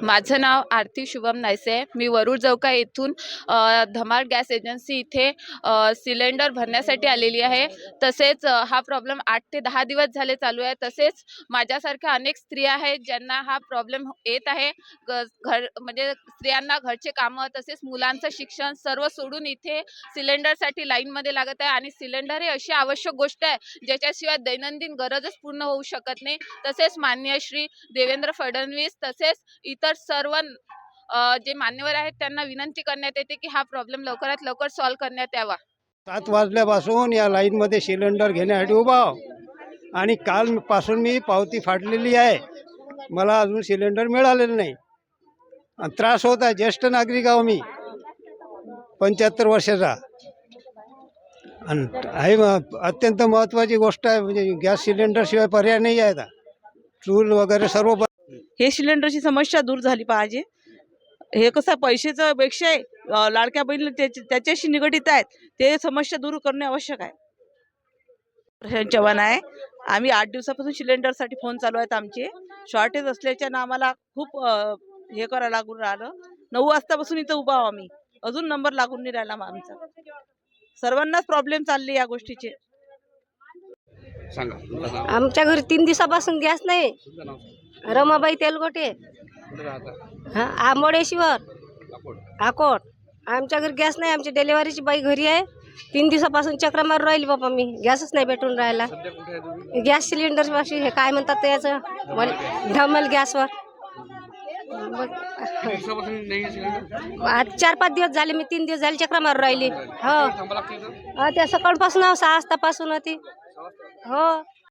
माझं नाव आरती शुभम नायसे. मी वरुड चौका येथून धमाल गॅस एजन्सी इथे सिलेंडर भरण्यासाठी आलेली आहे. तसेच हा प्रॉब्लेम 8 ते 10 दिवस झाले चालू आहे. तसेच माझ्यासारख्या अनेक स्त्रिया आहेत ज्यांना हा प्रॉब्लेम येत आहे. घर म्हणजे स्त्रियांना घरचे कामं तसेच मुलांचं शिक्षण सर्व सोडून इथे सिलेंडरसाठी लाईनमध्ये लागत आहे. आणि सिलेंडर ही अशी आवश्यक गोष्ट आहे ज्याच्याशिवाय दैनंदिन गरजच पूर्ण होऊ शकत नाही. तसेच माननीय श्री देवेंद्र फडणवीस तसेच इतर सर्व जे मान्यवर आहेत त्यांना विनंती करण्यात येते की हा प्रॉब्लेम लवकरात लवकर सॉल्व्ह करण्यात यावा. 7 वाजल्यापासून या लाईनमध्ये सिलेंडर घेण्यासाठी उभा आहो आणि कालपासून मी पावती फाडलेली आहे. मला अजून सिलेंडर मिळालेलं नाही आणि त्रास होत आहे. ज्येष्ठ नागरिक आहो मी, 75 वर्षाचा. आणि अत्यंत महत्त्वाची गोष्ट आहे म्हणजे गॅस सिलेंडरशिवाय पर्याय नाही आहे. आता चूल वगैरे सर्व हे सिलेंडरची समस्या दूर झाली पाहिजे. हे कसं पैशाचं पेक्षा लाडक्या बहिणी त्याच्याशी निगडित आहेत. ते समस्या दूर करणे आवश्यक आहे. प्रशांत चव्हाण आहे. आम्ही 8 दिवसापासून सिलेंडरसाठी फोन चालू आहेत. आमचे शॉर्टेज असल्याच्यानं आम्हाला खूप हे करायला लागून राहिलं. 9 वाजतापासून इथं उभा आहो आम्ही. अजून नंबर लागून नाही राहिला मग आमचा. सर्वांनाच प्रॉब्लेम चालले या गोष्टीचे. आमच्या घरी 3 दिवसापासून गॅस नाही. रमाबाई तेलगोटे, आंबोडेश्वर, अकोट. आमच्या घरी गॅस नाही. आमची डिलिव्हरीची बाई घरी आहे. 3 दिवसापासून चक्र मारून राहिली बाबा मी. गॅसच नाही भेटून राहिला. गॅस सिलेंडर पाशी हे काय म्हणतात ते याचं धमल गॅसवर. आज 4-5 दिवस झाले. मी 3 दिवस झाले चक्र मारून राहिली. हो त्या सकाळपासून 6 वाजतापासून होती. हो